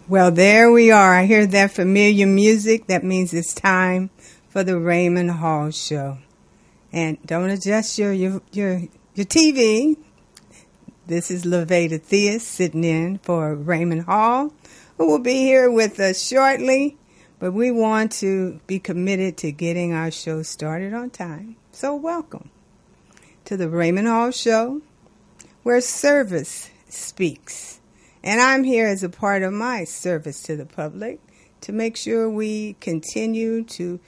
Well, there we are. I hear that familiar music. That means it's time for the Raymond Hall show. And don't adjust your TV. This is Lavada Theus sitting in for Raymond Hall, who will be here with us shortly. But we want to be committed to getting our show started on time. So welcome to the Raymond Hall show, where service speaks. And I'm here as a part of my service to the public to make sure we continue to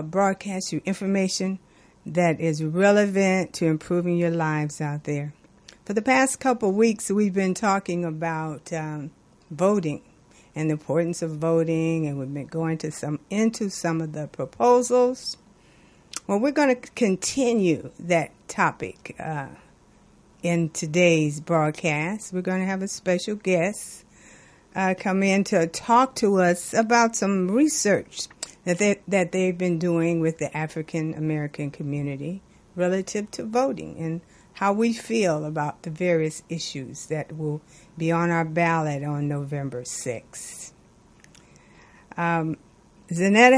broadcast you information that is relevant to improving your lives out there. For the past couple of weeks, we've been talking about voting and the importance of voting, and we've been going into some of the proposals. Well, we're going to continue that topic in today's broadcast. We're going to have a special guest come in to talk to us about some research that they've been doing with the African American community relative to voting and how we feel about the various issues that will be on our ballot on November 6th. Zaneta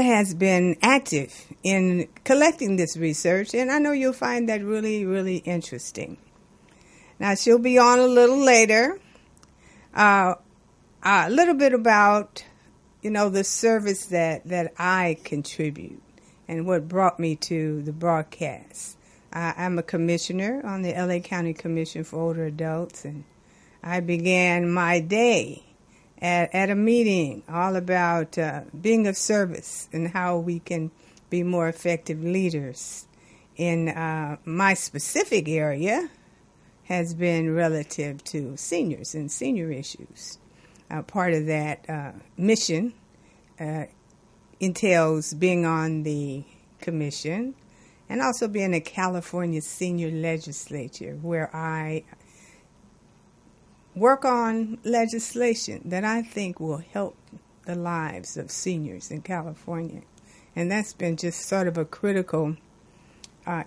has been active in collecting this research, and I know you'll find that really, really interesting. Now, she'll be on a little later, a little bit about, the service that I contribute and what brought me to the broadcast. I'm a commissioner on the LA County Commission for Older Adults, and I began my day at a meeting all about being of service and how we can be more effective leaders. In my specific area has been relative to seniors and senior issues. Part of that mission entails being on the commission and also being a California senior legislature, where I work on legislation that I think will help the lives of seniors in California. And that's been just sort of a critical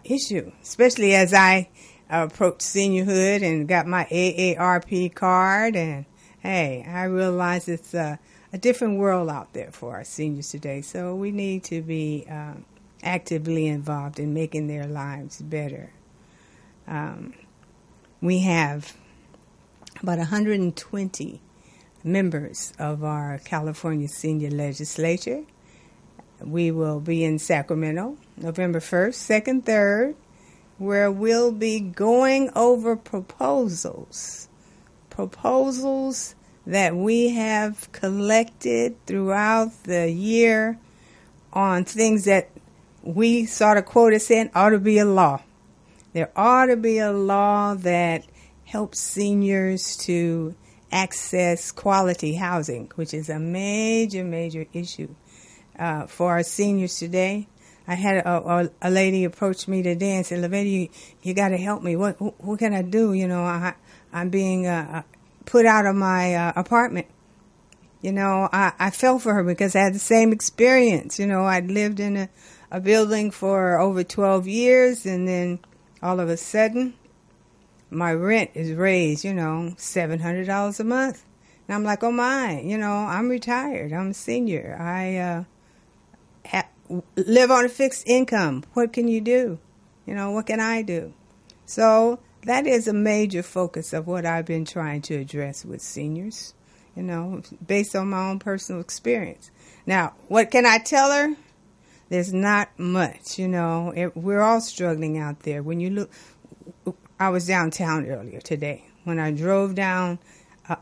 issue, especially as I approached seniorhood and got my AARP card. And, hey, I realize it's a different world out there for our seniors today. So we need to be actively involved in making their lives better. We have about 120 members of our California Senior Legislature. We will be in Sacramento November 1st, 2nd, 3rd, where we'll be going over proposals that we have collected throughout the year on things that we sort of quoted saying ought to be a law. There ought to be a law that helps seniors to access quality housing, which is a major, major issue for our seniors today. I had a lady approach me today and said, "Lavada, you got to help me. What can I do? I'm being put out of my apartment." I fell for her because I had the same experience. I'd lived in a building for over 12 years, and then all of a sudden, my rent is raised, $700 a month. And I'm like, oh my, I'm retired. I'm a senior. I live on a fixed income. What can you do? What can I do? So that is a major focus of what I've been trying to address with seniors, based on my own personal experience. Now, what can I tell her? There's not much, we're all struggling out there. When you look, I was downtown earlier today. When I drove down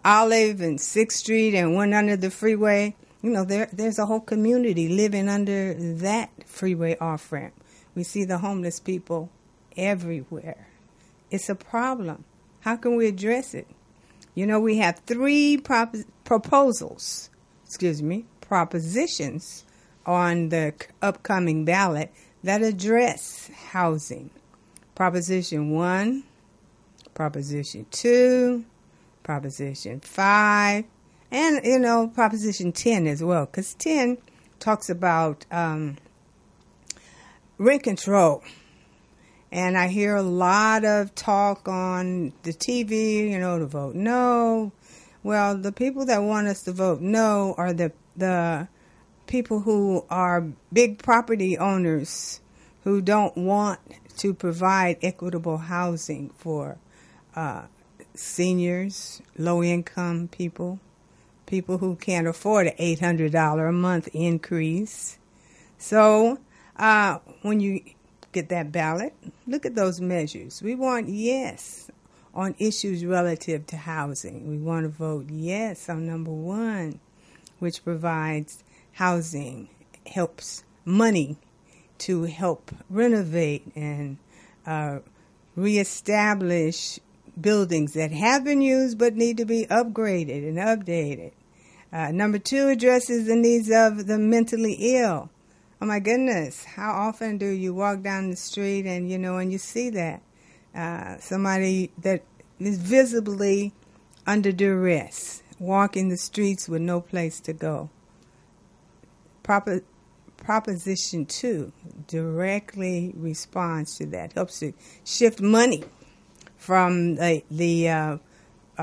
Olive and 6th Street and went under the freeway, there's a whole community living under that freeway off-ramp. We see the homeless people everywhere. It's a problem. How can we address it? We have 3 propositions on the upcoming ballot that address housing. Proposition 1, Proposition 2, Proposition 5, and, Proposition 10 as well, because 10 talks about rent control. And I hear a lot of talk on the TV, to vote no, Well, the people that want us to vote no are the people who are big property owners who don't want to provide equitable housing for seniors, low-income people, people who can't afford an $800 a month increase. So when you get that ballot, look at those measures. We want yes on issues relative to housing. We want to vote yes on number 1, which provides housing, helps money to help renovate and reestablish buildings that have been used but need to be upgraded and updated. Number 2 addresses the needs of the mentally ill. Oh my goodness, how often do you walk down the street and you see that somebody that is visibly under duress, walking the streets with no place to go. Proposition 2 directly responds to that, helps to shift money from a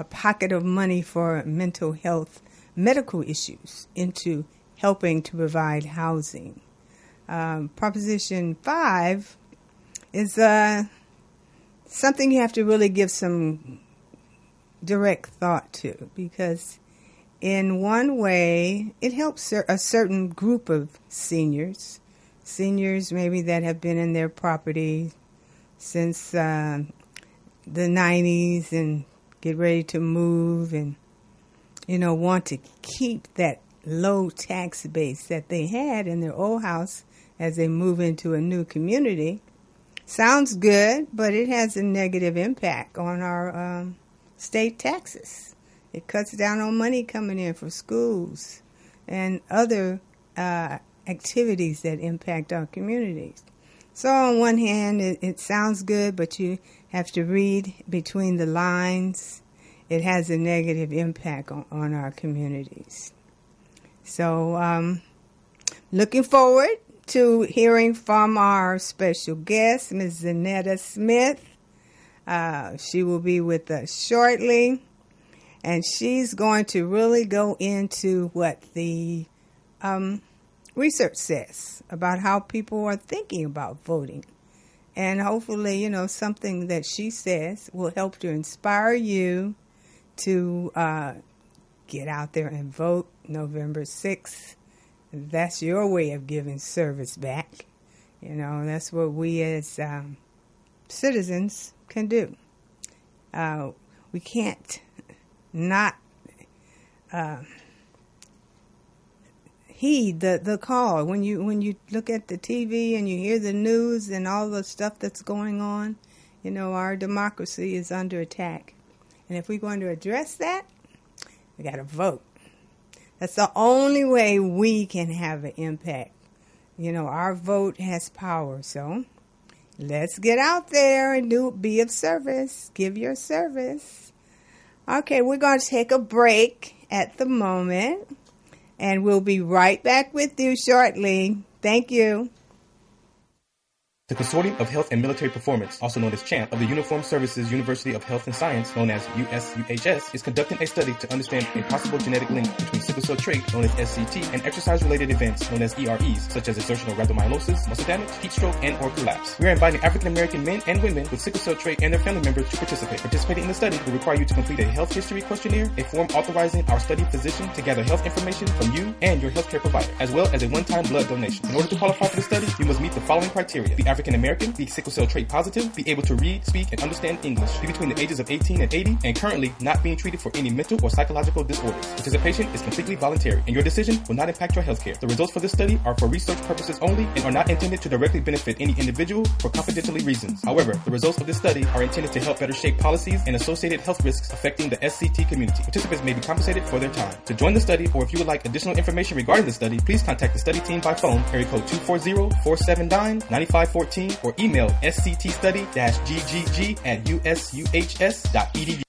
pocket of money for mental health medical issues into helping to provide housing. Proposition 5 is something you have to really give some direct thought to, because in one way it helps a certain group of seniors maybe that have been in their property since the 90s and get ready to move and want to keep that low tax base that they had in their old house as they move into a new community. Sounds good, but it has a negative impact on our state taxes. It cuts down on money coming in for schools and other activities that impact our communities. So on one hand, it sounds good, but you have to read between the lines. It has a negative impact on our communities. So looking forward to hearing from our special guest, Ms. Zaneta Smith. She will be with us shortly, and she's going to really go into what the research says about how people are thinking about voting. And hopefully, something that she says will help to inspire you to get out there and vote November 6th. That's your way of giving service back. That's what we as citizens can do. We can't not heed the call. When you look at the TV and you hear the news and all the stuff that's going on, our democracy is under attack. And if we're going to address that, we got to vote. That's the only way we can have an impact. Our vote has power. So let's get out there and be of service. Give your service. Okay, we're going to take a break at the moment, and we'll be right back with you shortly. Thank you. The Consortium of Health and Military Performance, also known as CHAMP, of the Uniformed Services University of Health and Science, known as USUHS, is conducting a study to understand a possible genetic link between sickle cell trait, known as SCT, and exercise-related events, known as EREs, such as exertional rhabdomyolysis, muscle damage, heat stroke, and or collapse. We are inviting African-American men and women with sickle cell trait and their family members to participate. Participating in the study will require you to complete a health history questionnaire, a form authorizing our study physician to gather health information from you and your healthcare provider, as well as a one-time blood donation. In order to qualify for the study, you must meet the following criteria: be African American, be sickle cell trait positive, be able to read, speak, and understand English, be between the ages of 18 and 80, and currently not being treated for any mental or psychological disorders. Participation is completely voluntary, and your decision will not impact your healthcare. The results for this study are for research purposes only and are not intended to directly benefit any individual for confidentiality reasons. However, the results of this study are intended to help better shape policies and associated health risks affecting the SCT community. Participants may be compensated for their time. To join the study, or if you would like additional information regarding the study, please contact the study team by phone, area code 240-479-9514, or email sctstudy-ggg@usuhs.edu.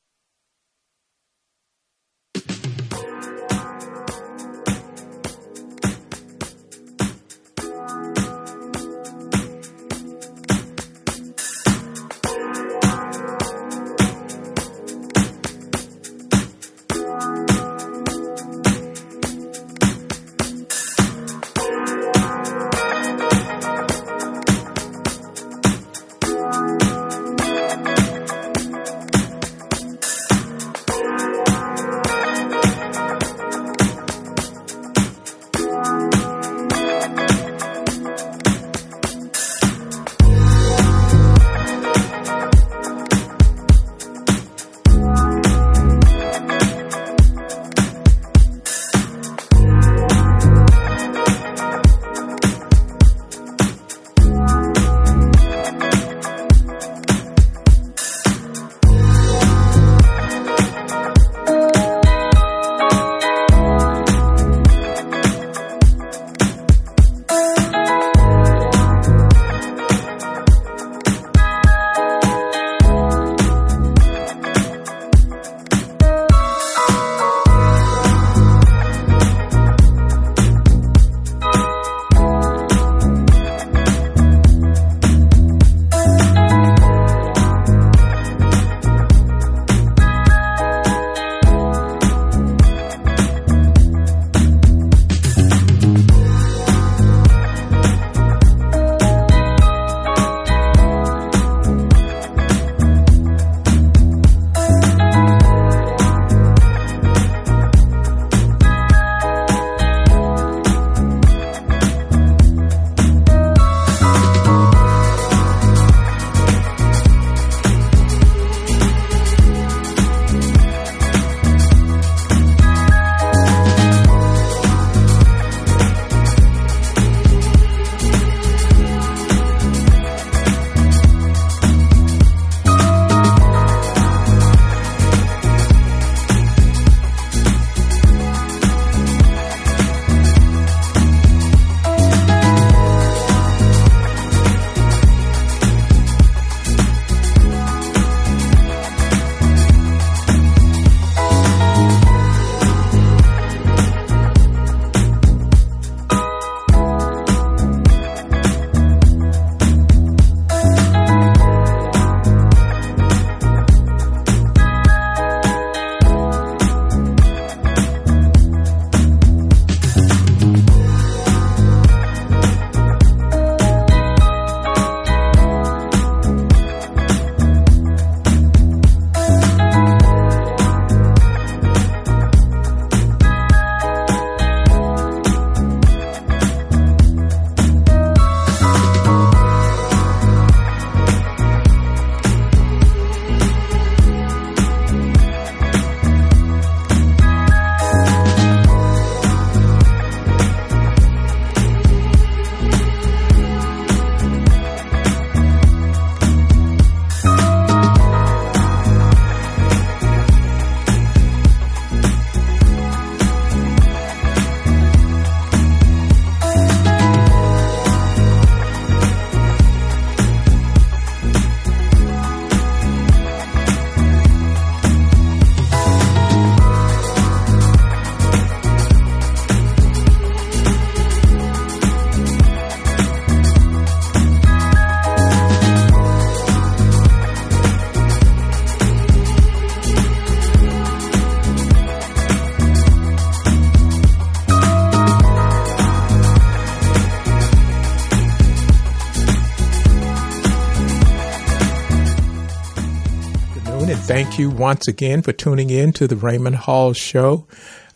afternoon, and thank you once again for tuning in to the Raymond Hall Show.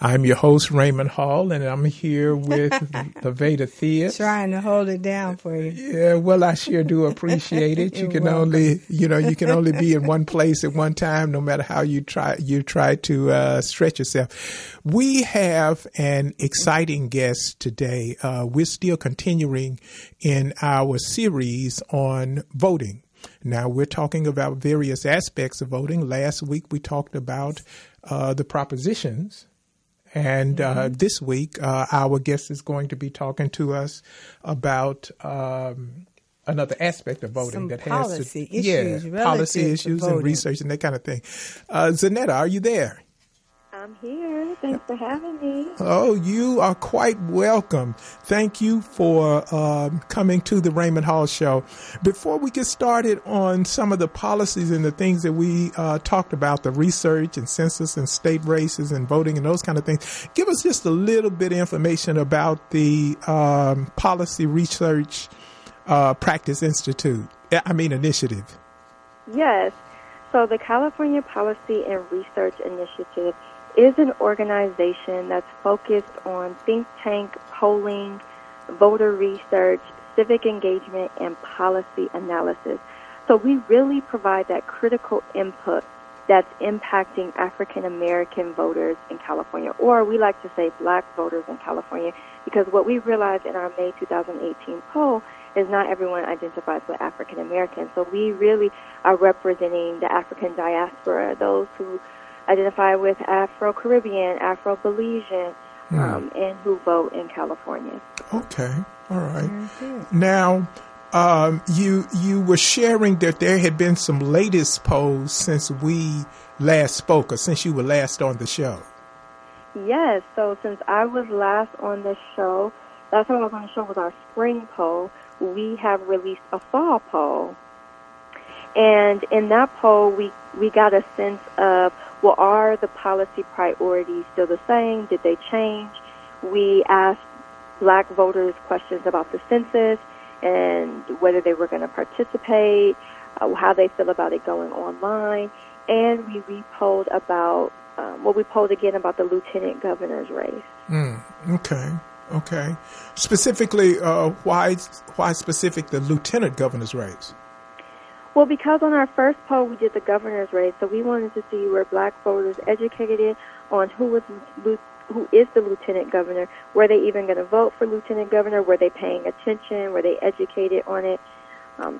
I'm your host, Raymond Hall, and I'm here with Lavada Theus. Trying to hold it down for you. Yeah, well, I sure do appreciate it. You can only be in one place at one time, no matter how you try to stretch yourself. We have an exciting guest today. We're still continuing in our series on voting. Now, we're talking about various aspects of voting. Last week, we talked about the propositions. And this week, our guest is going to be talking to us about another aspect of voting that has to policy issues and research and that kind of thing. Zaneta, are you there? I'm here. Thanks for having me. Oh, you are quite welcome. Thank you for coming to the Raymond Hall Show. Before we get started on some of the policies and the things that we talked about, the research and census and state races and voting and those kind of things, give us just a little bit of information about the Policy Research Practice Initiative. Yes. So the California Policy and Research Initiative is an organization that's focused on think tank polling, voter research, civic engagement, and policy analysis. So we really provide that critical input that's impacting African American voters in California, or we like to say Black voters in California, because what we realized in our May 2018 poll is not everyone identifies with African American. So we really are representing the African diaspora, those who identify with Afro-Caribbean, Afro-Belizean, and who vote in California. Okay, all right. Now, you were sharing that there had been some latest polls since we last spoke, or since you were last on the show. Yes, so since I was last on the show, last time I was on the show was our spring poll. We have released a fall poll. And in that poll, we got a sense of, well, are the policy priorities still the same? Did they change? We asked Black voters questions about the census and whether they were going to participate, how they feel about it going online. And we re-polled about, we polled again about the lieutenant governor's race. Okay. Specifically, why specific the lieutenant governor's race? Well, because on our first poll we did the governor's race, so we wanted to see were Black voters educated on who is the lieutenant governor. Were they even going to vote for lieutenant governor? Were they paying attention? Were they educated on it?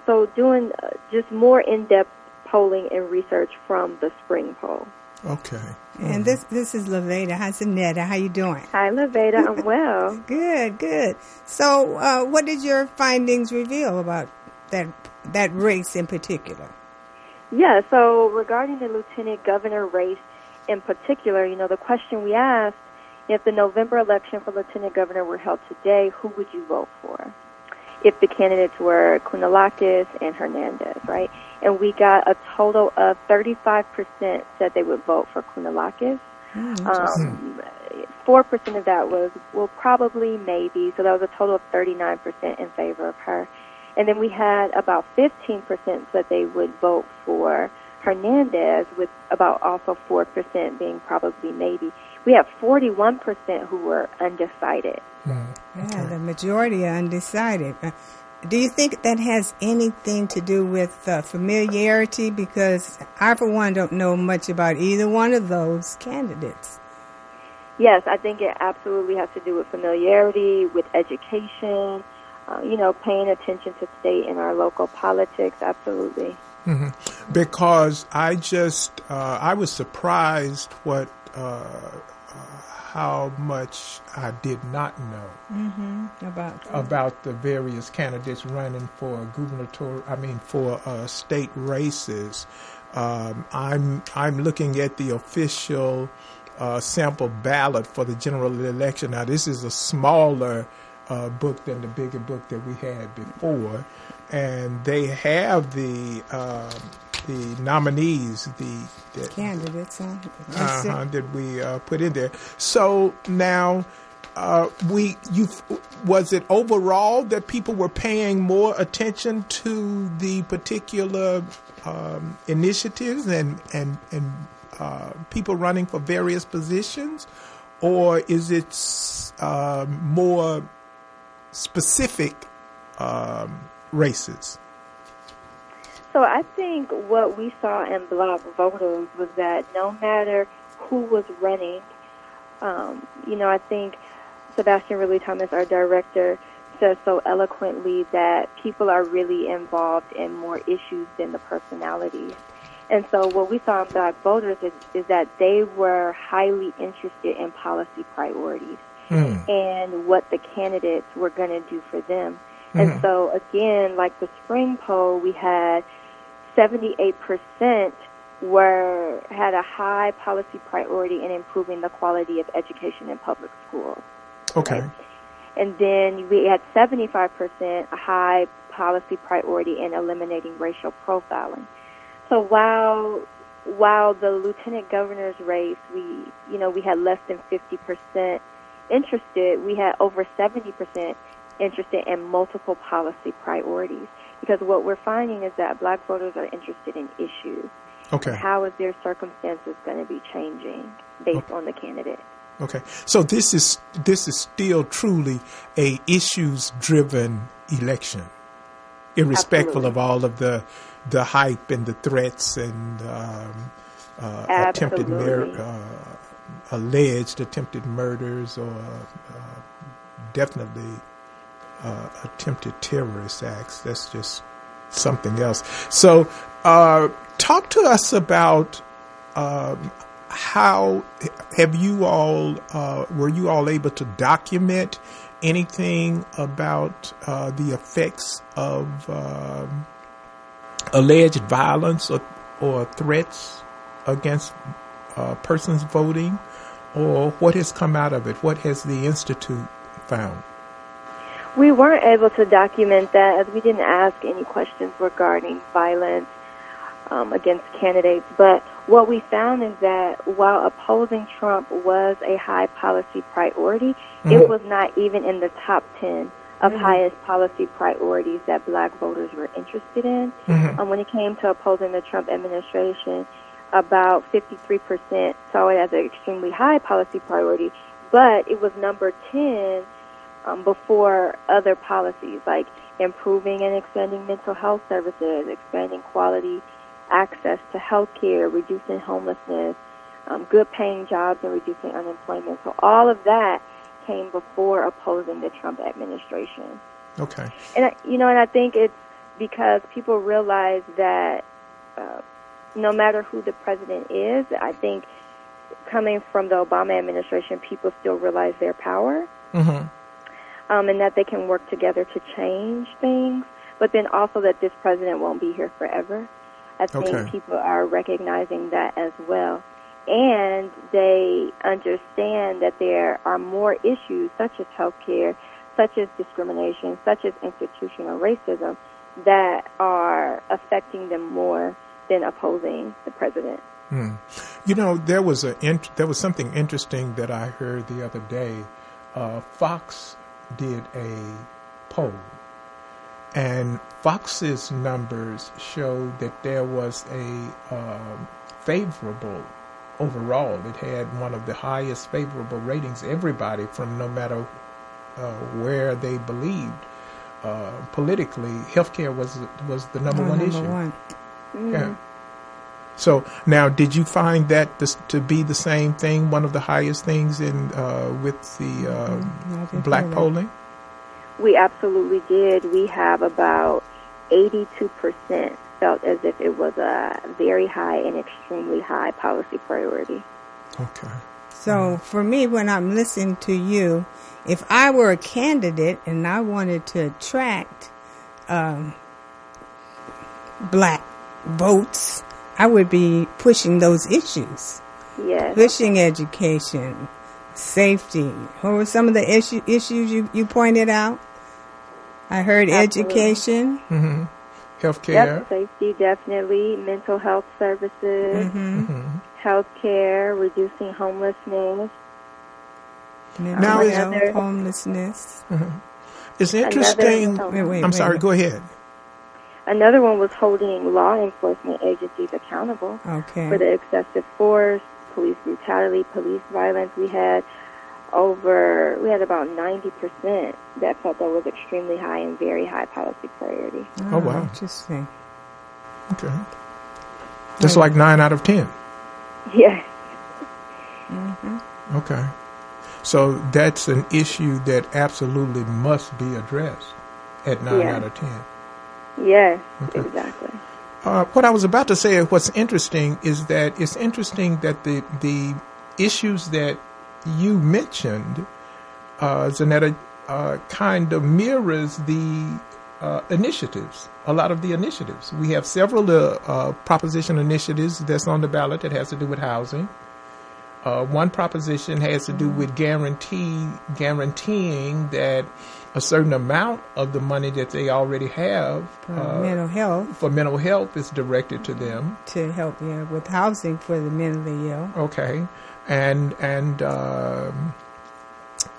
So doing just more in-depth polling and research from the spring poll. Okay. And this is Lavada. Hi, Zaneta. How you doing? Hi, Lavada. I'm well. Good. So what did your findings reveal about that race in particular? Yeah, so regarding the lieutenant governor race in particular, the question we asked, if the November election for lieutenant governor were held today, who would you vote for? If the candidates were Kounalakis and Hernandez, right? And we got a total of 35% said they would vote for Kounalakis. 4% of that was, well, probably, maybe. So that was a total of 39% in favor of her. And then we had about 15% said they would vote for Hernandez, with about also 4% being probably, maybe. We have 41% who were undecided. Yeah, the majority are undecided. Do you think that has anything to do with familiarity? Because I, for one, don't know much about either one of those candidates. Yes, I think it absolutely has to do with familiarity, with education, paying attention to state and our local politics, absolutely. Mm-hmm. Because I was surprised how much I did not know about the various candidates running for for state races. I'm looking at the official sample ballot for the general election. Now, this is a smaller book than the bigger book that we had before, and they have the nominees, the candidates that we put in there. So now, was it overall that people were paying more attention to the particular initiatives and people running for various positions, or is it more specific races? So I think what we saw in Black voters was that no matter who was running, I think Sebastian Ridley Thomas, our director, says so eloquently that people are really involved in more issues than the personalities. And so what we saw in Black voters is that they were highly interested in policy priorities and what the candidates were going to do for them. Mm-hmm. And so, again, like the spring poll, we had 78% had a high policy priority in improving the quality of education in public schools. Okay. Right? And then we had 75% a high policy priority in eliminating racial profiling. So while the lieutenant governor's race, we had less than 50% interested, we had over 70% interested in multiple policy priorities. Because what we're finding is that Black voters are interested in issues. Okay. How is their circumstances going to be changing based on the candidate? Okay. So this is still truly a issues-driven election, irrespective of all of the hype and the threats and alleged attempted murders or definitely attempted terrorist acts. That's just something else. So talk to us about how have you all were you all able to document anything about the effects of alleged violence or threats against persons voting, or what has come out of it? What has the Institute found? We weren't able to document that, as we didn't ask any questions regarding violence against candidates. But what we found is that while opposing Trump was a high policy priority, it was not even in the top 10 of highest policy priorities that Black voters were interested in. When it came to opposing the Trump administration, about 53% saw it as an extremely high policy priority, but it was number 10 before other policies like improving and expanding mental health services, expanding quality access to health care, reducing homelessness, good paying jobs, and reducing unemployment. So all of that came before opposing the Trump administration. Okay. And I think it's because people realize that no matter who the president is, I think coming from the Obama administration, people still realize their power. And that they can work together to change things, but then also that this president won't be here forever. I think people are recognizing that as well. And they understand that there are more issues such as health care, such as discrimination, such as institutional racism that are affecting them more than opposing the president. There was something interesting that I heard the other day. Fox did a poll, and Fox's numbers showed that there was a favorable overall. It had one of the highest favorable ratings. Everybody, from no matter where they believed politically, healthcare was the number one issue. Yeah. So now, did you find that to be the same thing, one of the highest things in with the Black polling? We absolutely did. We have about 82% felt as if it was a very high and extremely high policy priority. Okay. So for me, when I'm listening to you, if I were a candidate and I wanted to attract Black votes, I would be pushing those issues. Yes. Pushing education, safety. What were some of the issues you pointed out? I heard education. Healthcare. Yep, safety, definitely. Mental health services. Healthcare, reducing homelessness. Now health, homelessness. It's interesting. I'm sorry, go ahead. Another one was holding law enforcement agencies accountable for the excessive force, police brutality, police violence. We had about 90% that felt that was extremely high and very high policy priority. Oh, wow. Interesting. Okay. That's like 9 out of 10. Yeah. Okay. So that's an issue that absolutely must be addressed at 9 out of 10. Yes, exactly. What I was about to say, what's interesting is that it's interesting that the issues that you mentioned, Zaneta, kind of mirrors the initiatives, a lot of the initiatives. We have several proposition initiatives that's on the ballot that has to do with housing. One proposition has to do with guaranteeing that a certain amount of the money that they already have for mental health is directed to them to help with housing for the mentally ill. Okay, and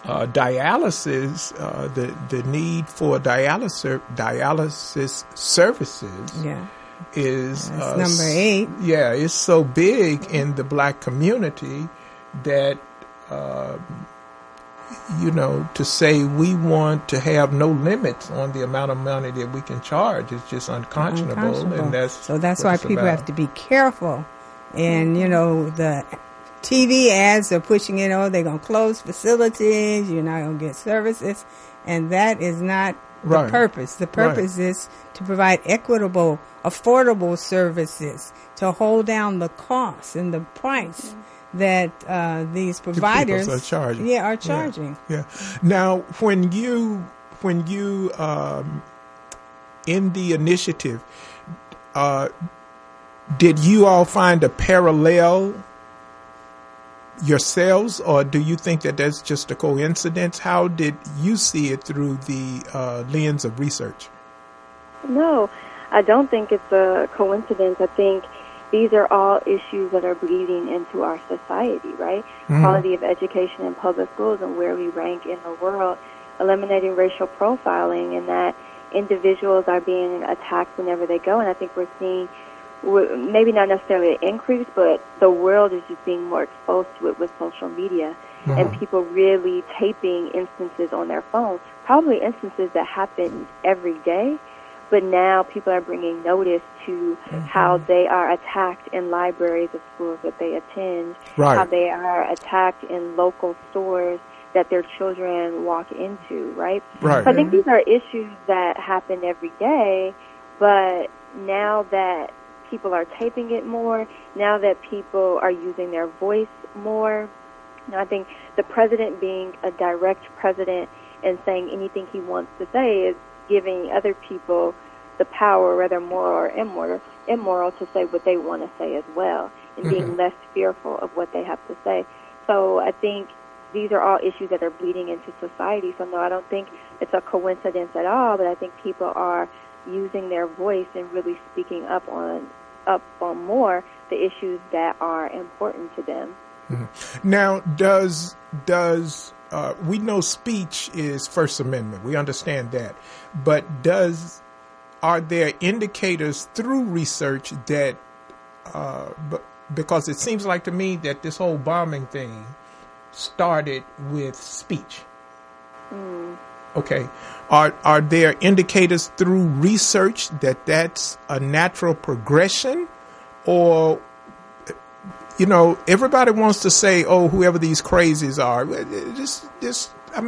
dialysis, the need for dialysis services. Yeah. Is number 8. Yeah, it's so big in the Black community that to say we want to have no limits on the amount of money that we can charge is just unconscionable. And that's why people have to be careful. And the TV ads are pushing it. They're going to close facilities. You're not going to get services, and that is not the purpose. The purpose is to provide equitable, affordable services to hold down the cost and the price that these providers are charging. Are charging. Yeah. Now, when you in the initiative, did you all find a parallel yourselves, or do you think that that's just a coincidence? How did you see it through the lens of research? No, I don't think it's a coincidence. I think these are all issues that are bleeding into our society, right? Quality of education in public schools and where we rank in the world, eliminating racial profiling, and that individuals are being attacked whenever they go. And I think we're seeing maybe not necessarily an increase, but the world is just being more exposed to it with social media and people really taping instances on their phones, probably instances that happen every day, but now people are bringing notice to how they are attacked in libraries of schools that they attend, how they are attacked in local stores that their children walk into, right? So I think these are issues that happen every day, but now that people are taping it more, now that people are using their voice more, I think the president being a direct president and saying anything he wants to say is giving other people the power, whether moral or immoral, to say what they want to say as well, and being less fearful of what they have to say. So I think these are all issues that are bleeding into society. So no, I don't think it's a coincidence at all, but I think people are using their voice and really speaking up on more the issues that are important to them. Now, does we know speech is First Amendment. We understand that, but are there indicators through research that because it seems like to me that this whole bombing thing started with speech. Okay. Are there indicators through research that that's a natural progression? Or, everybody wants to say, oh, whoever these crazies are.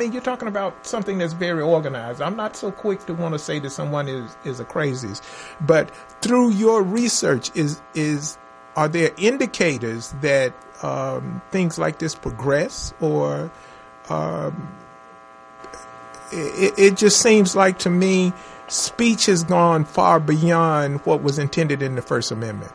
You're talking about something that's very organized. I'm not so quick to want to say that someone is a crazies. But through your research, are there indicators that things like this progress, or it just seems like to me speech has gone far beyond what was intended in the First Amendment?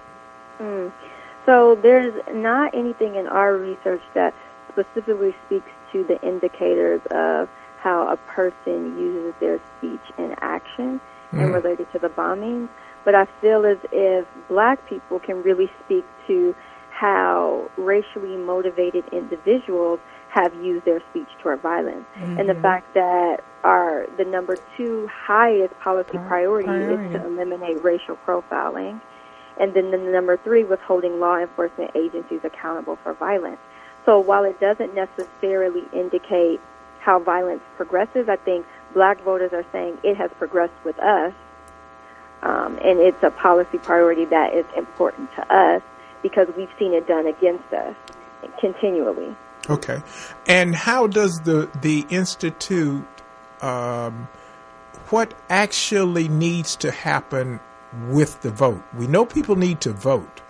So there's not anything in our research that specifically speaks to the indicators of how a person uses their speech in action and related to the bombings. But I feel as if Black people can really speak to how racially motivated individuals have used their speech toward violence. And the fact that the number 2 highest policy priority is to eliminate racial profiling. And then the number 3 was holding law enforcement agencies accountable for violence. So while it doesn't necessarily indicate how violence progresses, I think black voters are saying it has progressed with us, and it's a policy priority that is important to us because we've seen it done against us continually. Okay. And how does the Institute, what actually needs to happen with the vote? We know people need to vote,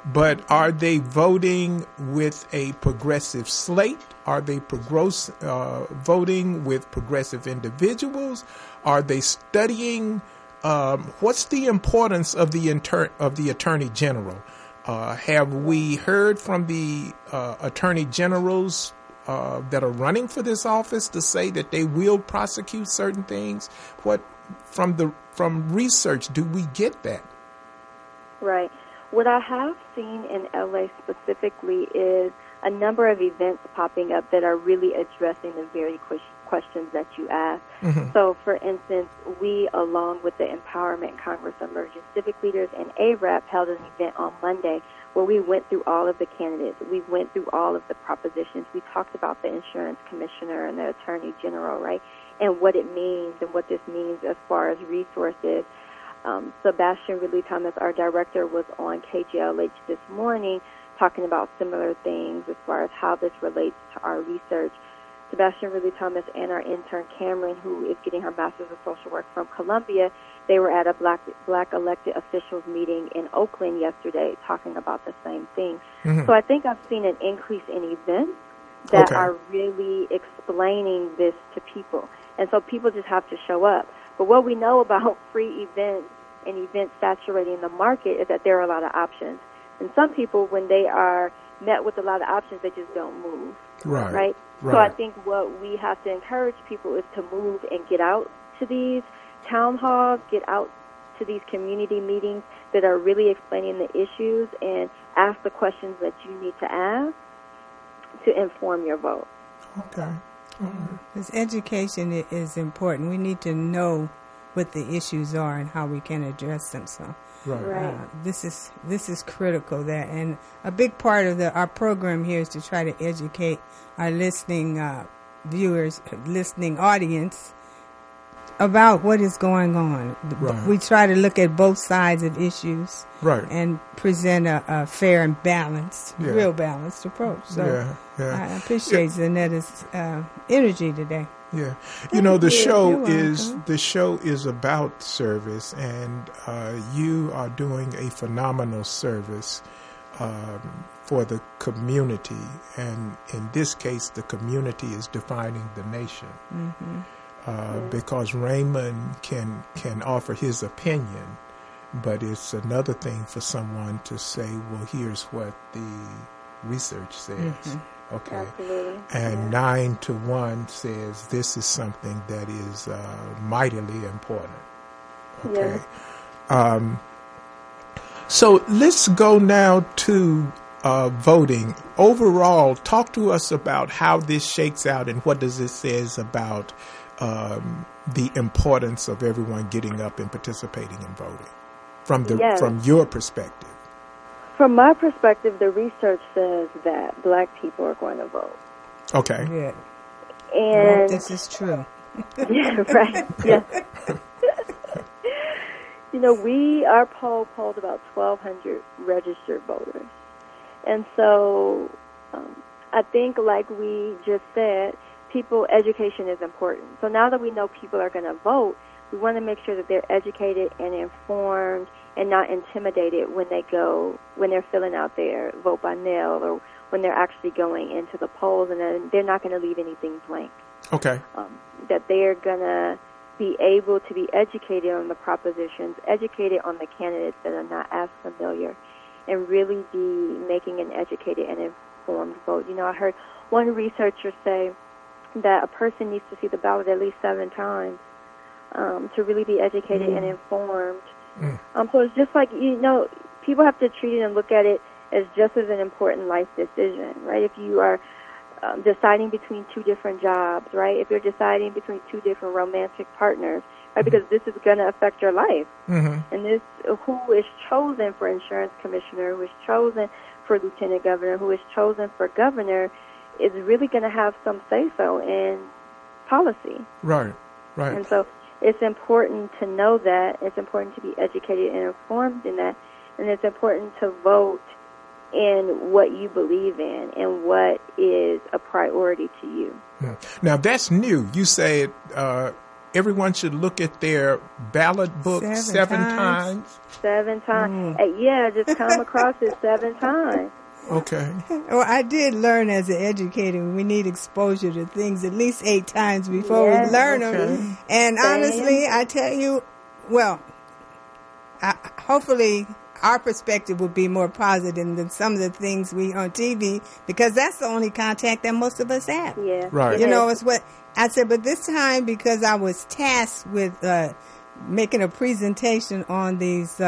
but are they voting with a progressive slate? Are they voting with progressive individuals? Are they studying? What's the importance of the Attorney General? Have we heard from the attorney generals that are running for this office to say that they will prosecute certain things? What from research do we get that? Right. What I have seen in LA specifically is a number of events popping up that are really addressing the very questions that you asked. So, for instance, we, along with the Empowerment Congress Emerging Civic Leaders and ARAP, held an event on Monday where we went through all of the candidates. We went through all of the propositions. We talked about the insurance commissioner and the attorney general, right, and what it means and what this means as far as resources. Sebastian Ridley Thomas, our director, was on KGLH this morning talking about similar things as far as how this relates to our research. Sebastian Ridley Thomas and our intern Cameron, who is getting her Master's of Social Work from Columbia, they were at a black elected officials meeting in Oakland yesterday talking about the same thing. So I think I've seen an increase in events that are really explaining this to people. And so people just have to show up. But what we know about free events and events saturating the market is that there are a lot of options. And some people, when they are met with a lot of options, they just don't move. Right? So I think what we have to encourage people is to move and get out to these town halls, get out to these community meetings that are really explaining the issues and ask the questions that you need to ask to inform your vote. Okay. Because education is important. We need to know what the issues are and how we can address them. So this is critical. And a big part of our program here is to try to educate our listening viewers, listening audience about what is going on. We try to look at both sides of issues and present a fair and balanced, real balanced approach. So I appreciate Zaneta's energy today. Yeah, the show is about service, and you are doing a phenomenal service for the community, and in this case, the community is defining the nation. Because Raymond can offer his opinion, but it's another thing for someone to say, well, here's what the research says. Okay. Absolutely. And 9 to 1 says this is something that is mightily important. Okay. So let's go now to voting. Overall, talk to us about how this shakes out and what does it says about the importance of everyone getting up and participating in voting from your perspective. From my perspective, the research says that black people are going to vote. Okay. Yeah. And this is true. Yeah, right. Yeah. Our poll polled about 1,200 registered voters. And so I think, like we just said, education is important. So now that we know people are going to vote, we want to make sure that they're educated and informed and not intimidated when they're filling out their vote by mail or when they're actually going into the polls, and then they're not going to leave anything blank. Okay. That they're going to be able to be educated on the propositions, educated on the candidates that are not as familiar, and really be making an educated and informed vote. I heard one researcher say that a person needs to see the ballot at least 7 times to really be educated and informed. So it's just like, people have to treat it and look at it as just as an important life decision, right? If you are deciding between two different jobs, right? If you're deciding between two different romantic partners, right? Because this is going to affect your life. Mm-hmm. And this, who is chosen for insurance commissioner, who is chosen for lieutenant governor, who is chosen for governor, is really going to have some say-so in policy. Right, right. And so it's important to know that. It's important to be educated and informed in that. And it's important to vote in what you believe in and what is a priority to you. Now, that's new. You said everyone should look at their ballot book seven times. 7 times. Yeah, just come across it 7 times. Okay. Well, I did learn as an educator we need exposure to things at least 8 times before we learn them. And honestly, I tell you, well, hopefully our perspective will be more positive than some of the things we on TV, because that's the only contact that most of us have. Yeah. Right. You know, it's what I said, but this time, because I was tasked with making a presentation on these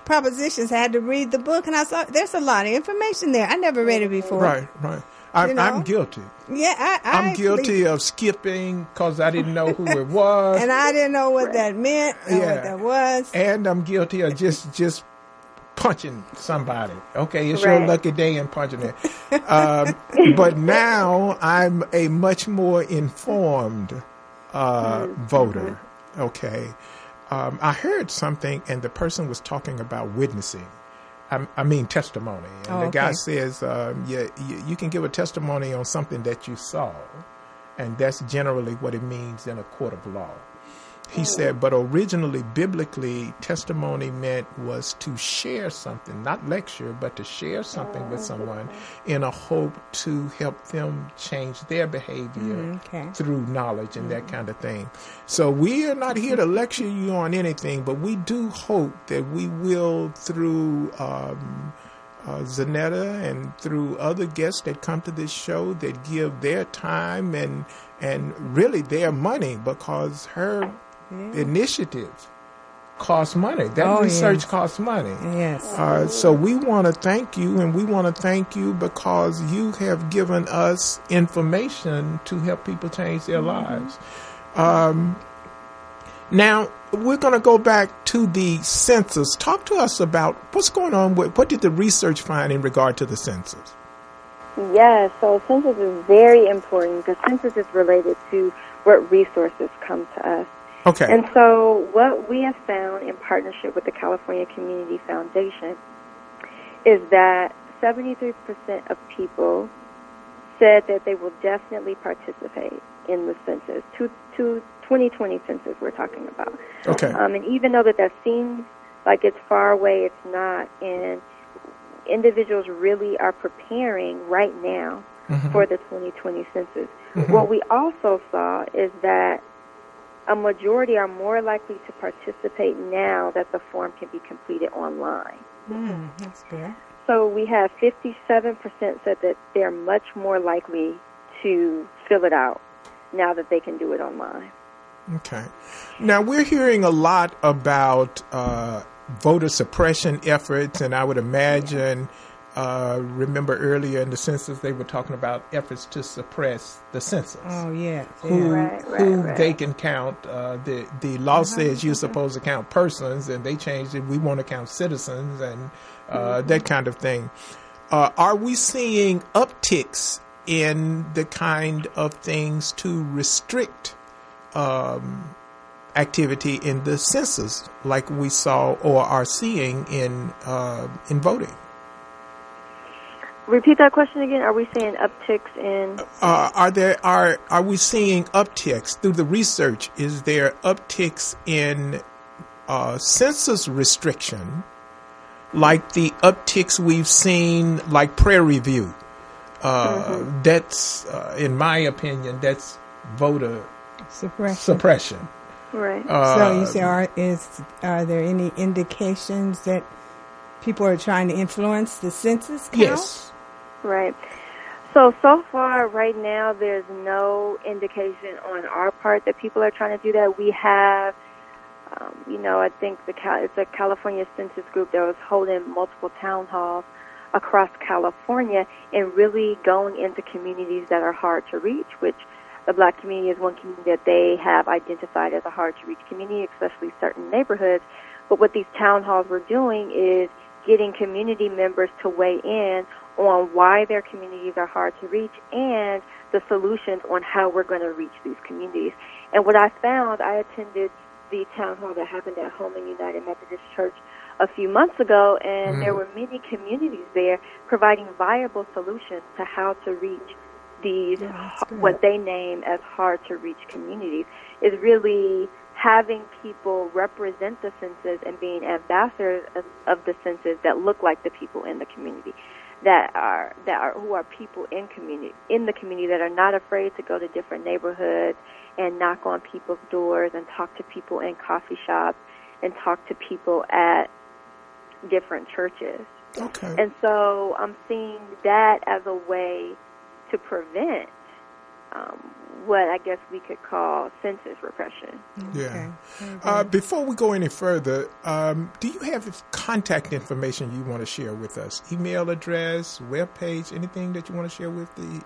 propositions, I had to read the book, and I saw there's a lot of information there. I never read it before. Right, right. I'm guilty. Yeah, I'm guilty of skipping because I didn't know who it was. And I didn't know what that meant and what that was. And I'm guilty of just punching somebody. Okay, it's your lucky day and punching it. But now I'm a much more informed voter. Okay. I heard something, and the person was talking about witnessing. I mean testimony. And the guy says, you can give a testimony on something that you saw, and that's generally what it means in a court of law. He said, but originally, biblically, testimony was to share something, not lecture, but to share something with someone in a hope to help them change their behavior through knowledge and that kind of thing. So we are not here to lecture you on anything, but we do hope that we will, through Zaneta and through other guests that come to this show, that give their time and really their money, because her initiatives cost money. That research costs money. Yes. So we want to thank you, and we want to thank you because you have given us information to help people change their lives. Now, we're going to go back to the census. Talk to us about what's going on with, what did the research find in regard to the census? Yes, so census is very important because census is related to what resources come to us. Okay. And so what we have found in partnership with the California Community Foundation is that 73% of people said that they will definitely participate in the census, 2020 census we're talking about. Okay. And even though that seems like it's far away, it's not. And individuals really are preparing right now for the 2020 census. What we also saw is that a majority are more likely to participate now that the form can be completed online. That's good. So we have 57% said that they're much more likely to fill it out now that they can do it online. Okay. Now, we're hearing a lot about voter suppression efforts, and I would imagine, remember earlier in the census, they were talking about efforts to suppress the census. Oh, yeah. Who they can count. The law says you're supposed to count persons, and they changed it. We want to count citizens and that kind of thing. Are we seeing upticks in the kind of things to restrict activity in the census like we saw or are seeing in voting? Repeat that question again. Are we seeing upticks in? Are we seeing upticks through the research? Is there upticks in census restriction, like the upticks we've seen, like prayer review? That's, in my opinion, that's voter suppression. Right. So you say, are there any indications that people are trying to influence the census count? Yes. Right. So far, right now, there's no indication on our part that people are trying to do that. We have, I think it's a California census group that was holding multiple town halls across California and really going into communities that are hard to reach, which the Black community is one community that they have identified as a hard-to-reach community, especially certain neighborhoods. But what these town halls were doing is getting community members to weigh in on why their communities are hard to reach and the solutions on how we're going to reach these communities. And what I found, I attended the town hall that happened at Holman United Methodist Church a few months ago, and there were many communities there providing viable solutions to how to reach these, what they name as hard-to-reach communities, is really having people represent the census and being ambassadors of the census that look like the people in the community, who are people in the community that are not afraid to go to different neighborhoods and knock on people's doors and talk to people in coffee shops and talk to people at different churches. Okay. And so I'm seeing that as a way to prevent what I guess we could call census repression. Yeah. Before we go any further, do you have contact information you want to share with us? Email address, webpage, anything that you want to share with the...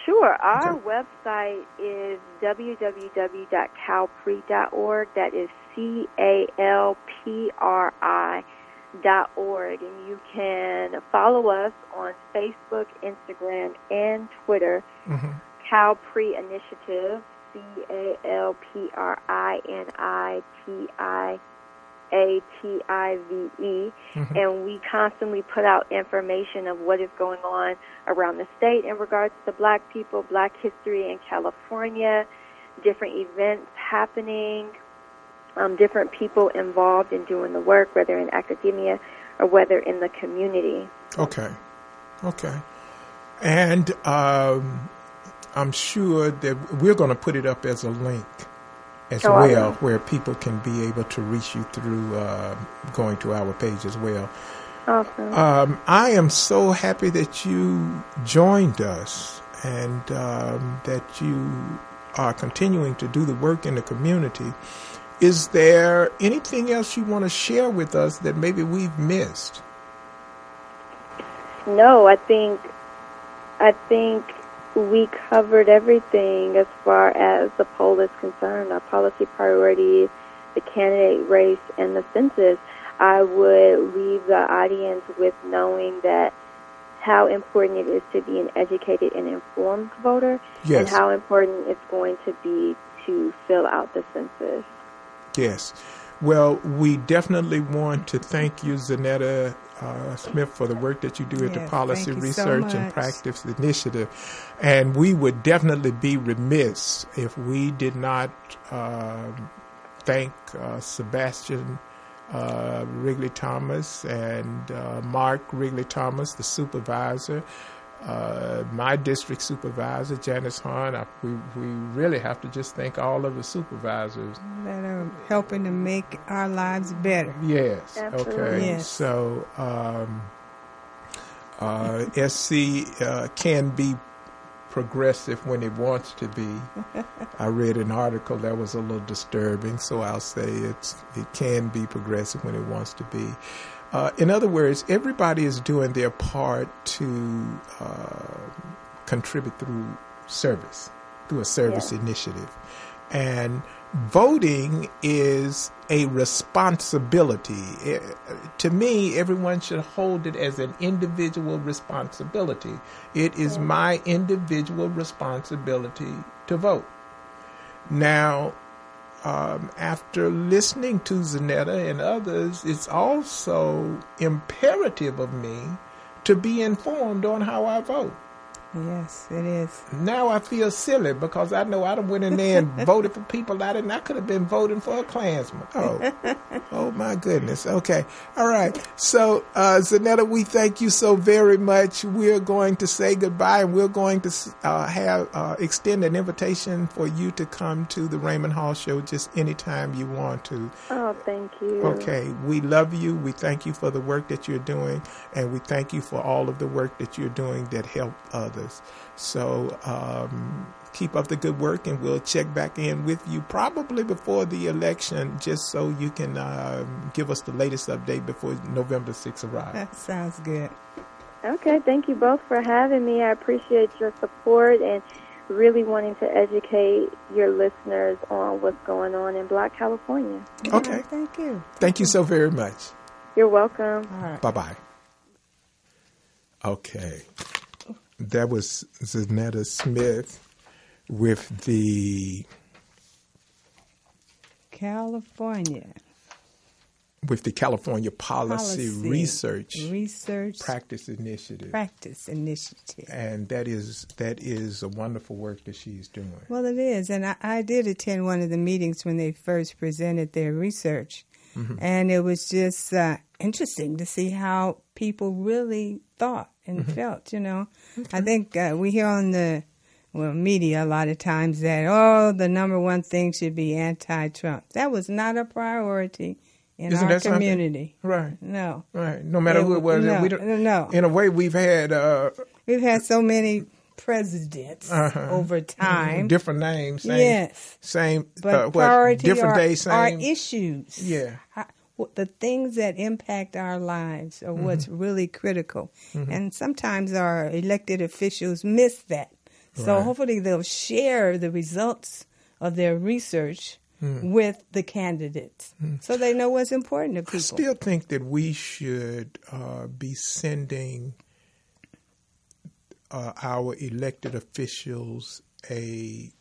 Sure. Our website is www.calpri.org. That is CALPRI.org, and you can follow us on Facebook, Instagram, and Twitter. CalPri Initiative, CalPRINITIATIVE, and we constantly put out information of what is going on around the state in regards to Black people, Black history in California, different events happening, different people involved in doing the work, whether in academia or whether in the community. Okay. And I'm sure that we're going to put it up as a link as well, where people can be able to reach you through going to our page as well. Awesome. I am so happy that you joined us and that you are continuing to do the work in the community. Is there anything else you want to share with us that maybe we've missed? No, I think we covered everything as far as the poll is concerned, our policy priorities, the candidate race, and the census. I would leave the audience with knowing that how important it is to be an educated and informed voter, and how important it's going to be to fill out the census. Yes. Well, we definitely want to thank you, Zaneta Smith, for the work that you do at the Policy Research and Practice Initiative. And we would definitely be remiss if we did not thank Sebastian Wrigley-Thomas and Mark Wrigley-Thomas, the supervisor, my district supervisor, Janice Hahn. We really have to just thank all of the supervisors that are helping to make our lives better. Yes. Absolutely. Okay. Yes. So SC can be progressive when it wants to be. I read an article that was a little disturbing, so I'll say it can be progressive when it wants to be. In other words, everybody is doing their part to contribute through a service initiative. And voting is a responsibility. To me, everyone should hold it as an individual responsibility. It is my individual responsibility to vote. Now, after listening to Zaneta and others, it's also imperative of me to be informed on how I vote. Yes, it is. Now I feel silly because I know I done went in there and voted for people I could have been voting for a Klansman. Oh my goodness. Okay. All right. So, Zaneta, we thank you so very much. We're going to say goodbye, and we're going to extend an invitation for you to come to the Raymond Hall Show just anytime you want to. Oh, thank you. Okay. We love you. We thank you for the work that you're doing, and we thank you for all of the work that you're doing that help others. Angeles. So keep up the good work, and we'll check back in with you probably before the election, just so you can give us the latest update before November 6th arrives. That sounds good. Okay, thank you both for having me. I appreciate your support and really wanting to educate your listeners on what's going on in Black California. Okay. Thank you. Thank you so very much. You're welcome. All right. Bye-bye. Okay. That was Zaneta Smith with the California Policy Research Practice Initiative. And that is a wonderful work that she's doing. Well, it is. And I did attend one of the meetings when they first presented their research. Mm-hmm. And it was just interesting to see how people really thought and felt, you know. Okay. I think we hear on the media a lot of times that, the number one thing should be anti-Trump. That was not a priority in our community. Right. No. Right. No matter who it was. No. In a way, we've had so many presidents over time. Different names. Same, yes. Same. But priority different day, same. Are issues. Yeah. The things that impact our lives are what's really critical. Mm-hmm. And sometimes our elected officials miss that. So hopefully they'll share the results of their research with the candidates so they know what's important to people. I still think that we should be sending our elected officials a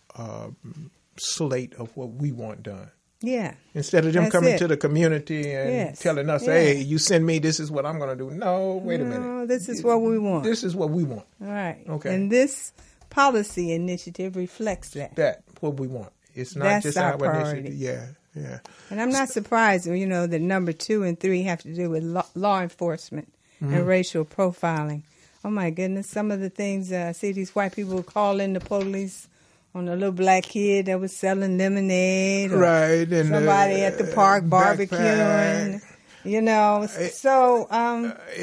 slate of what we want done. Yeah. Instead of them coming to the community and telling us, hey, you send me, this is what I'm going to do. No, wait a minute. No, this is what we want. This is what we want. All right. Okay. And this policy initiative reflects that. That's what we want. It's not That's just our our priority. initiative. Yeah. And I'm not surprised, that number 2 and 3 have to do with law enforcement and racial profiling. Oh, my goodness. Some of the things I see these white people calling the police on a little black kid that was selling lemonade. Or right. And somebody at the park barbecuing. It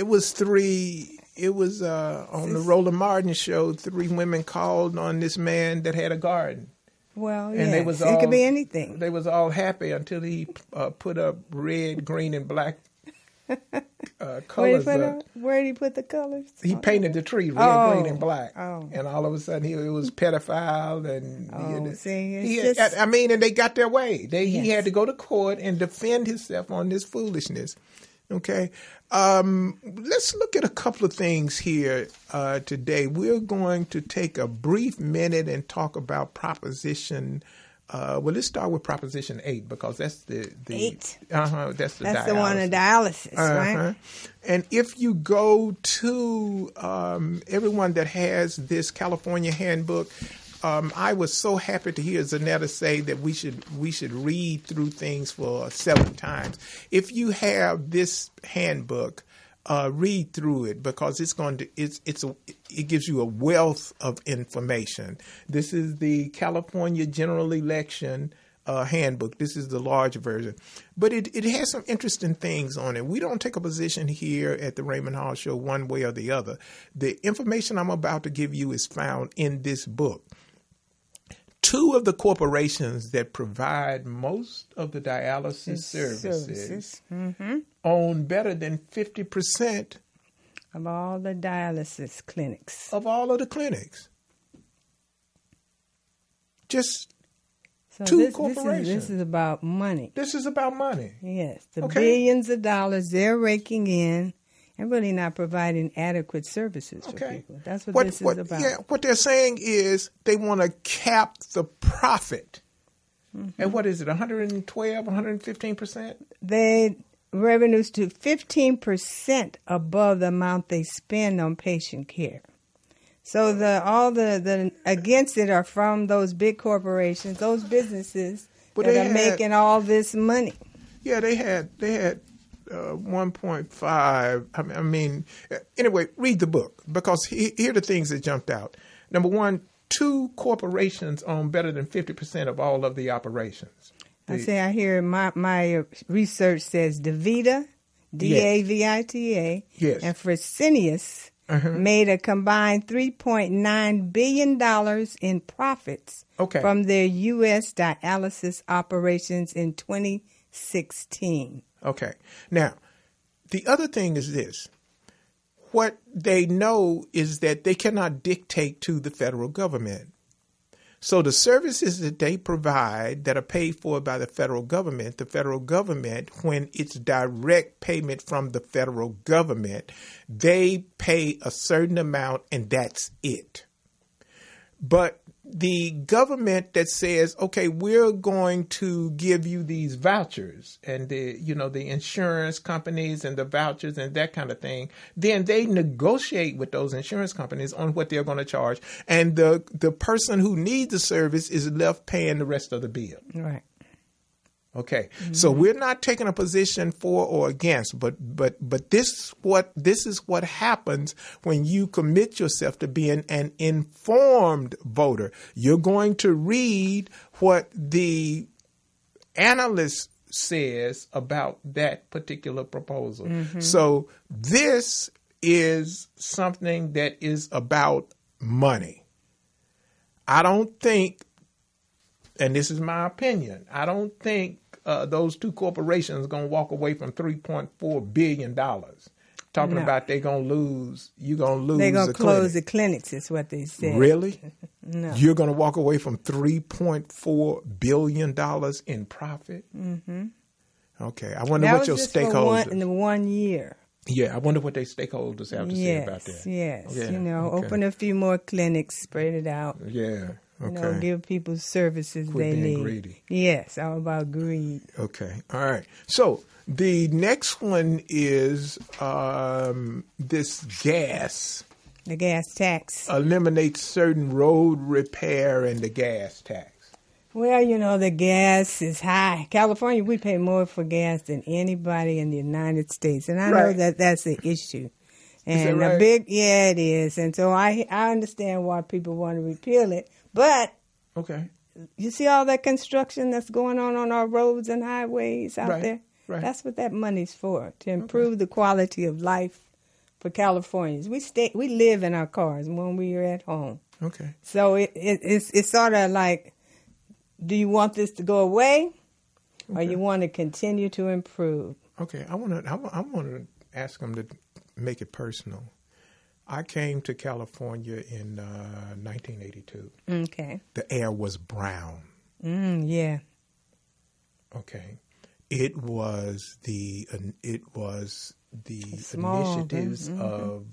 was 3... It was on the Roland Martin show. 3 women called on this man that had a garden. Well, and it could be anything. They was all happy until he put up red, green, and black colors. Where did he put the colors? He painted the tree red, green, and black. Oh. And all of a sudden, it was pedophile. And and they got their way. He had to go to court and defend himself on this foolishness. Okay. Let's look at a couple of things here today. We're going to take a brief minute and talk about Proposition. Let's start with Proposition 8 because that's the 8. That's the that's dialysis. The one of dialysis, right? And if you go to everyone that has this California handbook, I was so happy to hear Zaneta say that we should read through things for 7 times. If you have this handbook, read through it because it gives you a wealth of information. This is the California General Election handbook. This is the large version, but it has some interesting things on it. We don't take a position here at the Raymond Hall Show one way or the other. The information I'm about to give you is found in this book. 2 of the corporations that provide most of the dialysis services own better than 50% of all the dialysis clinics. Of all of the clinics. Just 2 corporations. This is about money. This is about money. Yes. The billions of dollars they're raking in and really not providing adequate services for people. That's what this is about. Yeah, what they're saying is they want to cap the profit. And what is it, 112, 115%? They revenues to 15% above the amount they spend on patient care. So all the against it are from those big corporations, those businesses that are making all this money. Yeah, they had 1.5. Anyway, read the book because here are the things that jumped out. Number 1, 2 corporations own better than 50% of all of the operations. I hear my research says DaVita, DAVITA, yes. and Fresenius made a combined $3.9 billion in profits from their U.S. dialysis operations in 2016. Okay. Now, the other thing is this. What they know is that they cannot dictate to the federal government. So the services that they provide that are paid for by the federal government, when it's direct payment from the federal government, they pay a certain amount and that's it. But the government that says, okay, we're going to give you these vouchers and the insurance companies and the vouchers and that kind of thing, then they negotiate with those insurance companies on what they're going to charge. And the person who needs the service is left paying the rest of the bill. Right. Okay, so we're not taking a position for or against, but this is what happens when you commit yourself to being an informed voter. You're going to read what the analyst says about that particular proposal. So this is something that is about money. I don't think, and this is my opinion, I don't think those two corporations are going to walk away from $3.4 billion. Talking about you're going to lose They're going to close the clinics is what they said. Really? No. You're going to walk away from $3.4 billion in profit? Okay. I wonder what your stakeholders... in 1 year. Yeah, I wonder what their stakeholders have to say about that. Yes, Yeah, open a few more clinics, spread it out. Yeah. Okay. Give people services Quit they being need. greedy. Yes, all about greed. Okay. All right. So the next one is this gas. The gas tax. Eliminates certain road repair and the gas tax. Well, the gas is high. California, we pay more for gas than anybody in the United States. And I know that that's an issue. And is that right? it is. And so I understand why people want to repeal it. But you see all that construction that's going on our roads and highways out there? Right. That's what that money's for, to improve the quality of life for Californians. We live in our cars when we are at home. Okay. So it's sort of like, do you want this to go away or you want to continue to improve? Okay. I want to ask them to make it personal. I came to California in 1982. Okay. The air was brown. Yeah. Okay. It was the initiatives of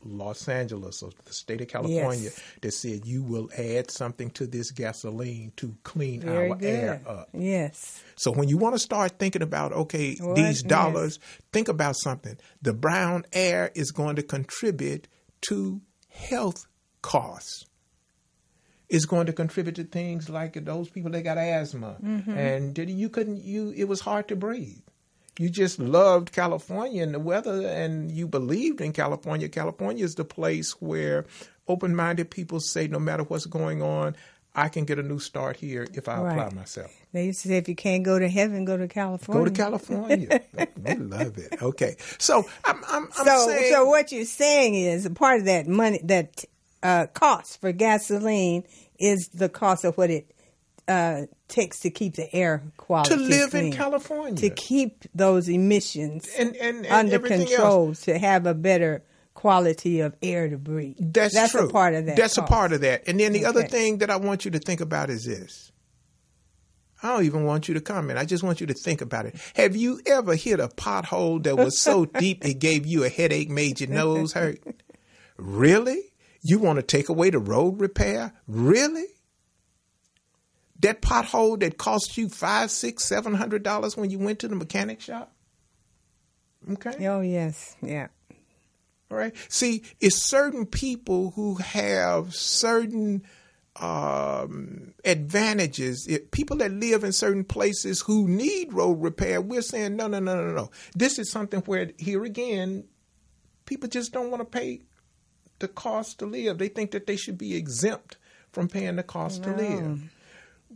Los Angeles, or the state of California, that said you will add something to this gasoline to clean our air up. Yes. So when you want to start thinking about, these dollars, think about something. The brown air is going to contribute to health costs. It's going to contribute to things like those people that got asthma, and it was hard to breathe. You just loved California and the weather, and you believed in California. California is the place where open-minded people say, no matter what's going on, I can get a new start here if I apply myself. They used to say, if you can't go to heaven, go to California. Go to California. We love it. Okay. So I'm saying... So what you're saying is a part of that money, that cost for gasoline is the cost of what it takes to keep the air quality to live clean, in California, to keep those emissions and under control, to have a better quality of air to breathe. That's true. A part of that. That's cost. A part of that. And then the other thing that I want you to think about is this. I don't even want you to comment. I just want you to think about it. Have you ever hit a pothole that was so deep it gave you a headache, made your nose hurt? Really? You want to take away the road repair? Really? That pothole that cost you $500, $600, $700 when you went to the mechanic shop? Okay. Oh, yes. Yeah. All right. See, it's certain people who have certain advantages. People that live in certain places who need road repair, we're saying, no. This is something where, here again, people just don't want to pay the cost to live. They think that they should be exempt from paying the cost to live.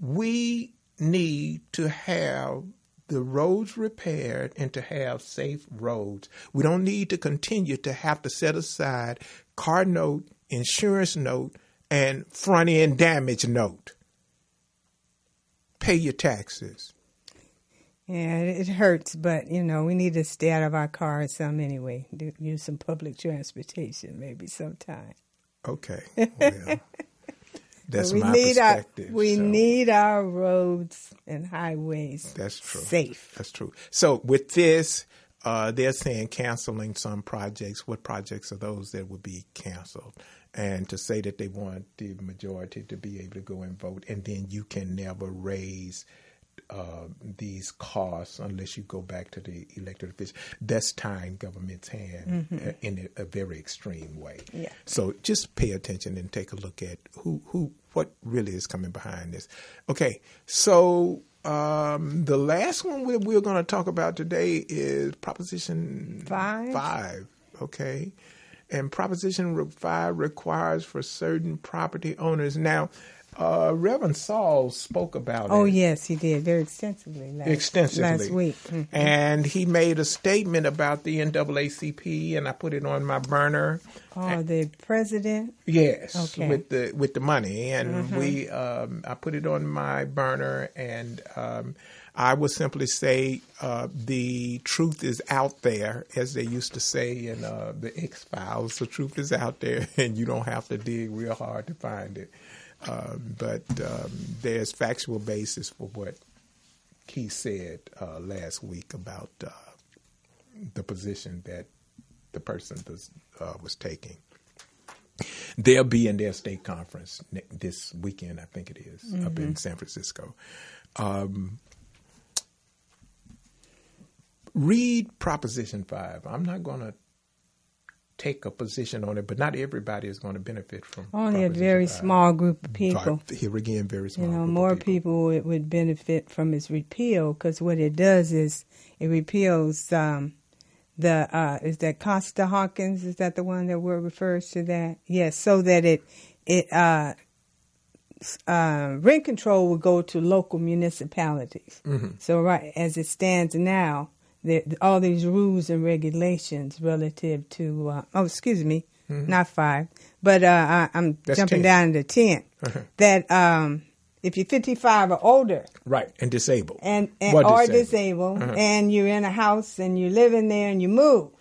We need to have the roads repaired and to have safe roads. We don't need to continue to have to set aside car note, insurance note, and front end damage note. Pay your taxes. Yeah, it hurts, but, we need to stay out of our cars some anyway. Use some public transportation maybe sometime. Okay. Well, that's my perspective. We need our roads and highways safe. That's true. So with this, they're saying canceling some projects. What projects are those that would be canceled? And to say that they want the majority to be able to go and vote, and then you can never raise these costs unless you go back to the elected officials. That's tying government's hand in a very extreme way. Yeah. So just pay attention and take a look at what really is coming behind this. Okay, so the last one we're going to talk about today is Proposition 5. Okay. And Proposition 5 requires for certain property owners. Now, Reverend Saul spoke about it. Oh, yes, he did very extensively last week. Mm-hmm. And he made a statement about the NAACP, and I put it on my burner. Oh, the president? Yes, okay. with the money. And I put it on my burner, and I would simply say the truth is out there, as they used to say in the X-Files. The truth is out there, and you don't have to dig real hard to find it. But there's factual basis for what he said last week about the position that the person was taking. They'll be in their state conference this weekend, I think it is, up in San Francisco. Read Proposition 5. I'm not going to take a position on it, but not everybody is going to benefit from only a very small group of people. Here again, very small group more of people would benefit from its repeal, because what it does is it repeals is that Costa-Hawkins, is that the one that word refers to that? Yes, so that rent control will go to local municipalities. So right as it stands now, all these rules and regulations relative to, not 5, but I'm That's jumping 10. down to 10, that if you're 55 or older. Right, and disabled. And disabled. disabled, and you're in a house and you're living there and you move.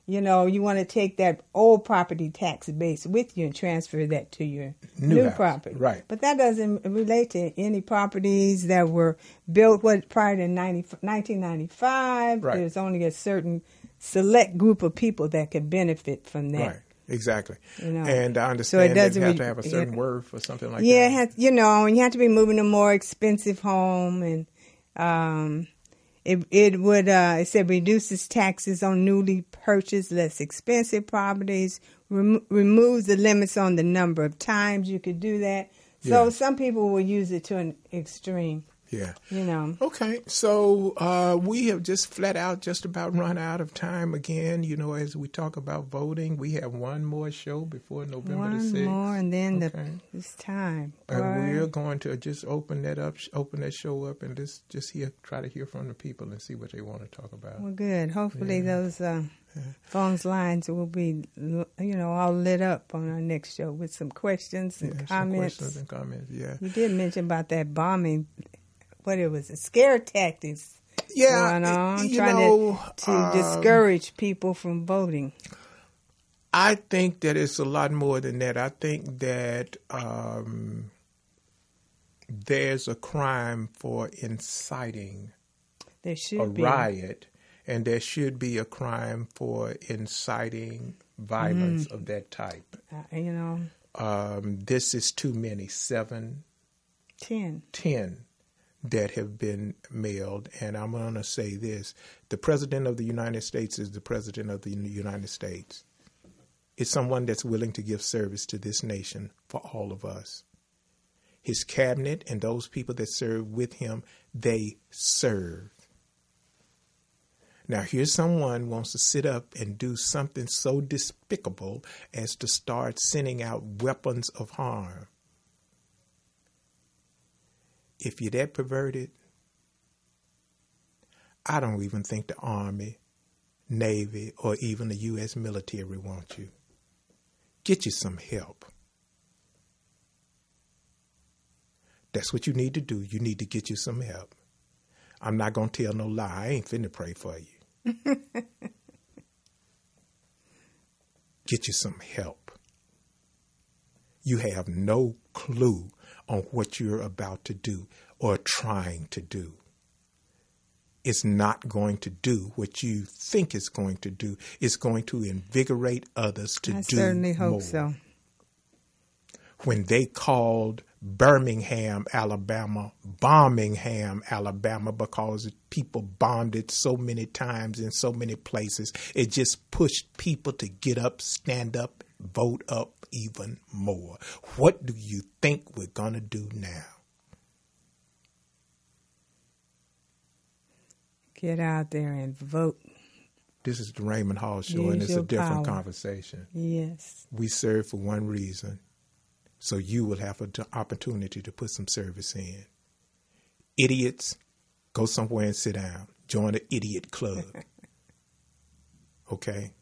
You want to take that old property tax base with you and transfer that to your new property. Right. But that doesn't relate to any properties that were built prior to 1995. Right. There's only a certain select group of people that can benefit from that. Right. Exactly. And I understand that you have to have a certain worth or something like that. Yeah, and you have to be moving to a more expensive home, and it said reduces taxes on newly purchased, less expensive properties, removes the limits on the number of times you could do that. So some people will use it to an extreme. Yeah. Okay. So we have just flat out just about run out of time again. As we talk about voting, we have one more show before November the 6th. One more, and then it's time. And we're going to just open that show up, and just try to hear from the people and see what they want to talk about. Well, good. Hopefully those phones lines will be, all lit up on our next show with some questions and comments. Some questions and comments, yeah. You did mention about that bombing. What it was, a scare tactics going on, trying to discourage people from voting. I think that it's a lot more than that. I think that there's a crime for inciting a riot, and there should be a crime for inciting violence of that type. This is too many. 10 that have been mailed. And I'm going to say this. The President of the United States is the President of the United States. It's someone that's willing to give service to this nation for all of us. His cabinet and those people that serve with him, they serve. Now, here's someone who wants to sit up and do something so despicable as to start sending out weapons of harm. If you're that perverted, I don't even think the Army, Navy, or even the U.S. military want you. Get you some help. That's what you need to do. You need to get you some help. I'm not going to tell no lie. I ain't finna pray for you. Get you some help. You have no clue on what you're about to do or trying to do. It's not going to do what you think it's going to do. It's going to invigorate others to do more. I certainly hope so. When they called Birmingham, Alabama, because people bombed it so many times in so many places, it just pushed people to get up, stand up, vote up even more. What do you think we're going to do now? Get out there and vote. This is the Raymond Hall Show, and it's a different conversation. Yes. We serve for one reason, so you will have an opportunity to put some service in. Idiots, go somewhere and sit down. Join the idiot club. Okay?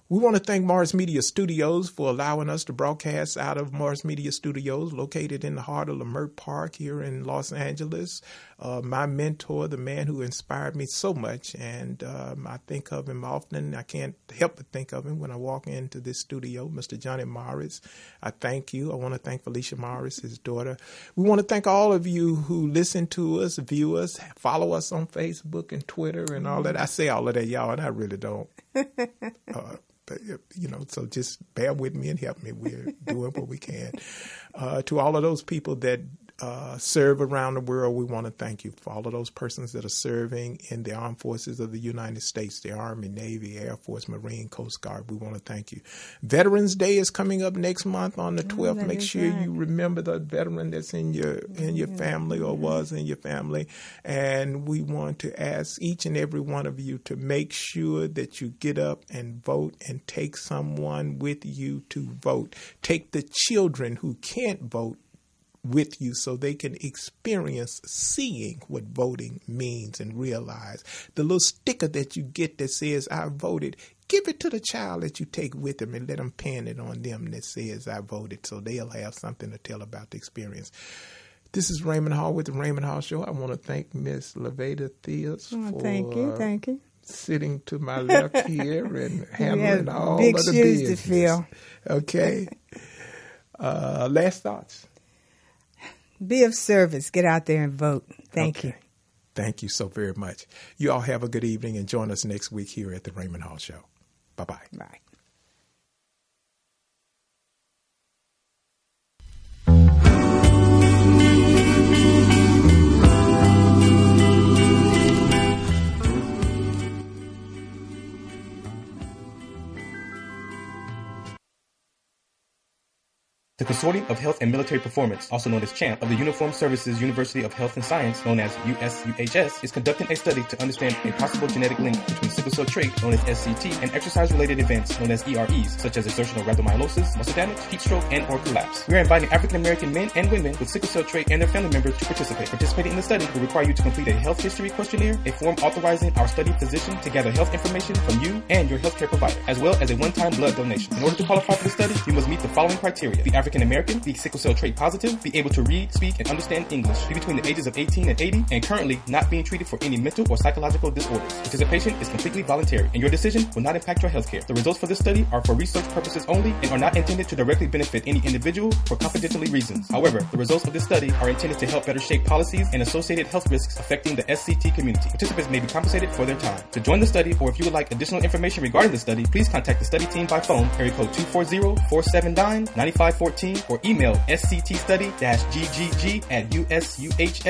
We want to thank Mars Media Studios for allowing us to broadcast out of Mars Media Studios, located in the heart of Leimert Park here in Los Angeles. My mentor, the man who inspired me so much, and I think of him often. I can't help but think of him when I walk into this studio, Mr. Johnny Morris. I thank you. I want to thank Felicia Morris, his daughter. We want to thank all of you who listen to us, view us, follow us on Facebook and Twitter and all that. I say all of that, y'all, and I really don't. So just bear with me and help me. We're doing what we can. To all of those people that serve around the world, we want to thank you. For all of those persons that are serving in the armed forces of the United States, the Army, Navy, Air Force, Marine, Coast Guard, we want to thank you. Veterans Day is coming up next month on the 12th. Make sure you remember the veteran that's in your family or was in your family. And we want to ask each and every one of you to make sure that you get up and vote and take someone with you to vote. Take the children who can't vote with you so they can experience seeing what voting means and realize the little sticker that you get that says I voted. Give it to the child that you take with them and let them pin it on them that says I voted, so they'll have something to tell about the experience. This is Raymond Hall with the Raymond Hall Show. I want to thank Miss Lavada Theus for thank you. Sitting to my left here and handling all big of the shoes business. To fill. Okay. Last thoughts. Be of service. Get out there and vote. Thank you. Thank you so very much. You all have a good evening and join us next week here at the Raymond Hall Show. Bye-bye. Bye. The Consortium of Health and Military Performance, also known as CHAMP, of the Uniformed Services University of Health and Science, known as USUHS, is conducting a study to understand a possible genetic link between sickle cell trait, known as SCT, and exercise-related events, known as EREs, such as exertional rhabdomyolysis, muscle damage, heat stroke, and or collapse. We are inviting African-American men and women with sickle cell trait and their family members to participate. Participating in the study will require you to complete a health history questionnaire, a form authorizing our study physician to gather health information from you and your healthcare provider, as well as a one-time blood donation. In order to qualify for the study, you must meet the following criteria: be African American, be sickle cell trait positive, be able to read, speak, and understand English, be between the ages of 18 and 80, and currently not being treated for any mental or psychological disorders. Participation is completely voluntary, and your decision will not impact your healthcare. The results for this study are for research purposes only and are not intended to directly benefit any individual for confidentiality reasons. However, the results of this study are intended to help better shape policies and associated health risks affecting the SCT community. Participants may be compensated for their time. To join the study, or if you would like additional information regarding the study, please contact the study team by phone, area code 240-479-9514, or email sctstudy-ggg@usuhs.edu.